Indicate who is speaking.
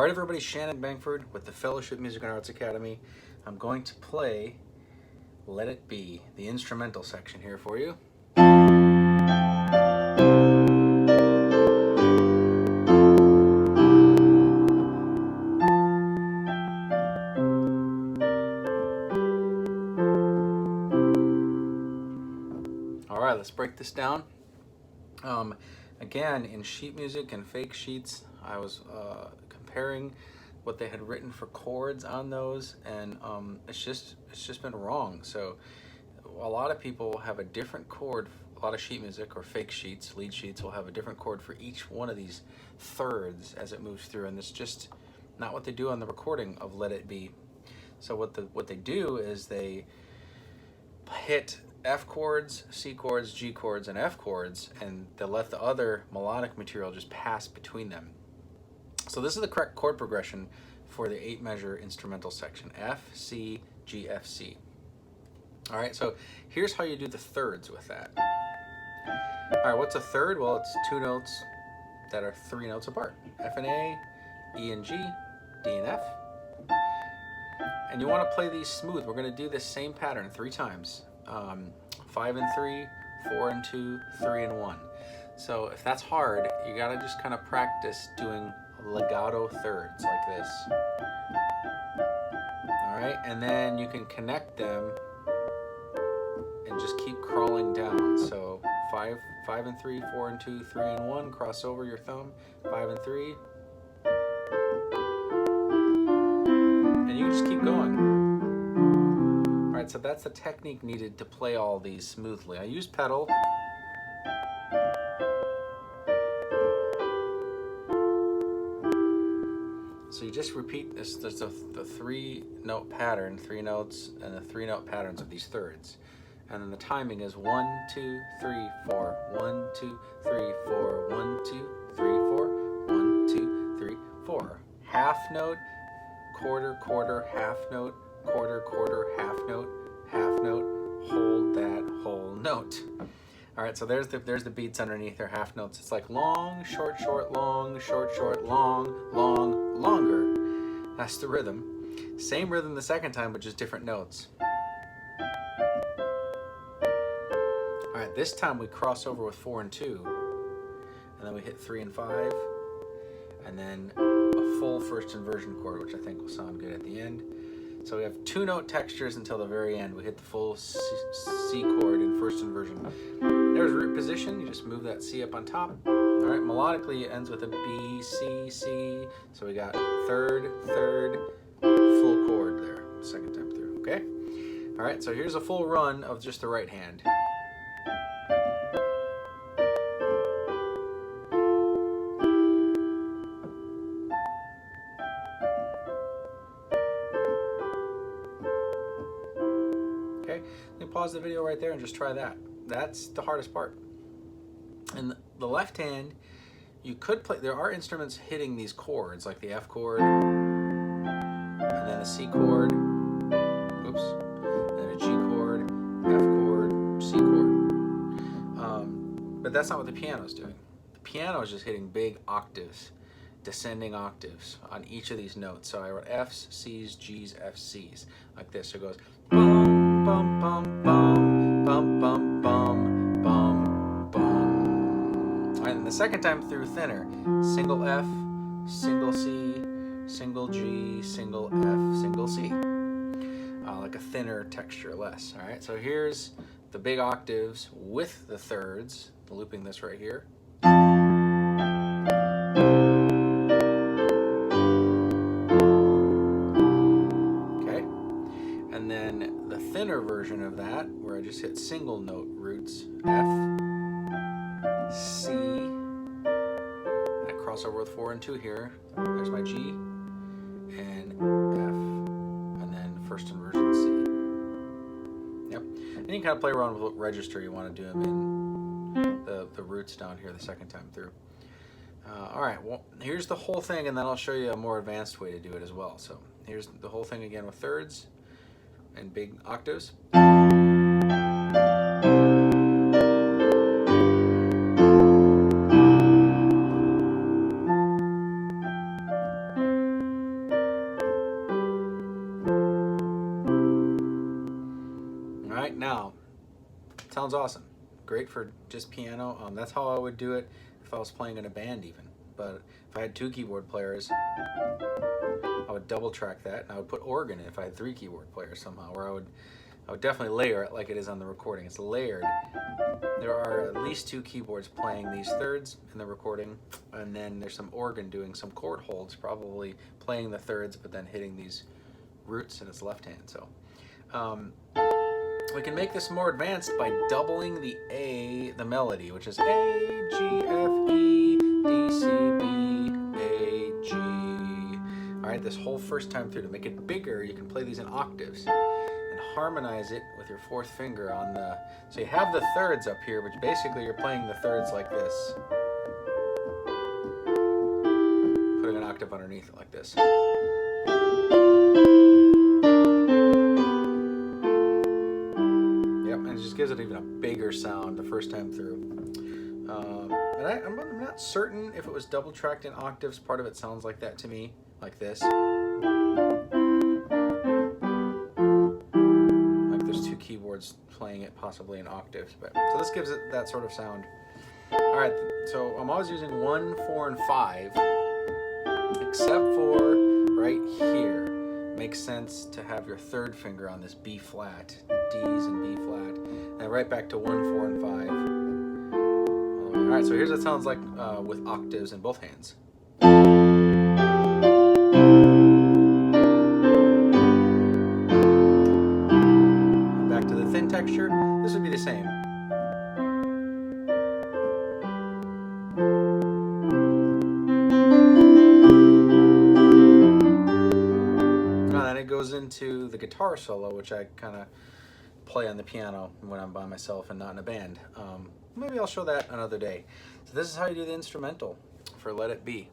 Speaker 1: All right, everybody, Shannon Bengford with the Fellowship Music and Arts Academy. I'm going to play Let It Be, the instrumental section here for you. All right, let's break this down. Again, in sheet music and fake sheets, I was comparing what they had written for chords on those, and it's just been wrong. So a lot of people have a different chord. A lot of sheet music or fake sheets, lead sheets, will have a different chord for each one of these thirds as it moves through, and it's just not what they do on the recording of Let It Be. So what they do is they hit F chords, C chords, G chords, and F chords, and they let the other melodic material just pass between them. So this is the correct chord progression for the 8-measure instrumental section: F, C, G, F, C. All right, so here's how you do the thirds with that. All right, what's a third? Well, it's 2 notes that are 3 notes apart: F and A, E and G, D and F. And you want to play these smooth. We're going to do this same pattern 3 times. 5 and 3, 4 and 2, 3 and 1. So if that's hard, you got to just kind of practice doing legato thirds like this. All right, and then you can connect them and just keep crawling down. So 5 and 3, 4 and 2, 3 and 1, cross over your thumb, 5 and 3. And you can just keep going. All right, so that's the technique needed to play all these smoothly. I use pedal. So you just repeat this. There's the 3-note pattern, 3 notes, and the 3-note patterns of these thirds. And then the timing is 1, 2, 3, 4, 1, 2, 3, 4, 1, 2, 3, 4, 1, 2, 3, 4. Half note, quarter, quarter, half note, quarter, quarter, half note, hold that whole note. All right, so there's the beats underneath their half notes. It's like long, short, short, long, short, short, long, long, longer. That's the rhythm. Same rhythm the second time, but just different notes. All right, this time we cross over with 4 and 2, and then we hit 3 and 5, and then a full first inversion chord, which I think will sound good at the end. So we have 2-note textures until the very end. We hit the full C chord in first inversion. There's root position. You just move that C up on top. All right, melodically it ends with a B, C, C. So we got third, full chord there, second time through, okay? All right, so here's a full run of just the right hand. Okay, let me pause the video right there and just try that. That's the hardest part. And the left hand, you could play, there are instruments hitting these chords, like the F chord, and then the C chord, oops, and then a G chord, F chord, C chord. But that's not what the piano's doing. The piano is just hitting big octaves, descending octaves on each of these notes. So I wrote F's, C's, G's, F's, C's, like this. So it goes bum, bum, bum, bum, bum, bum, bum, bum, bum. And the second time through, thinner. Single F, single C, single G, single F, single C. Like a thinner texture, less. All right, so here's the big octaves with the thirds, looping this right here. Okay, and then the thinner version of that, where I just hit single note roots, F, C, I cross over with 4 and 2 here, there's my G, and F, and then first inversion C. Yep, and you can kind of play around with what register you want to do them in, the roots down here the second time through. All right, well, here's the whole thing, and then I'll show you a more advanced way to do it as well. So here's the whole thing again with thirds and big octaves. right now, it sounds awesome. Great for just piano. That's how I would do it if I was playing in a band even. But if I had 2 keyboard players, I would double track that, and I would put organ in if I had 3 keyboard players somehow, or I would definitely layer it like it is on the recording. It's layered. There are at least 2 keyboards playing these thirds in the recording, and then there's some organ doing some chord holds, probably playing the thirds, but then hitting these roots in its left hand. So we can make this more advanced by doubling the melody, which is A, G, F, E, D, C, B, A, G. All right, this whole first time through. To make it bigger, you can play these in octaves and harmonize it with your 4th finger on the, so you have the thirds up here, but basically you're playing the thirds like this. Putting an octave underneath it like this. Yep, and it just gives it even a bigger sound the first time through. And I'm not certain if it was double tracked in octaves. Part of it sounds like that to me, like this. Keyboards playing it possibly in octaves, but so this gives it that sort of sound. All right, so I'm always using 1, 4, and 5, except for right here. Makes sense to have your 3rd finger on this B flat, D's and B flat, and right back to 1, 4, and 5. All right, so here's what it sounds like with octaves in both hands. Texture, this would be the same. And then it goes into the guitar solo, which I kind of play on the piano when I'm by myself and not in a band. Maybe I'll show that another day. So this is how you do the instrumental for Let It Be.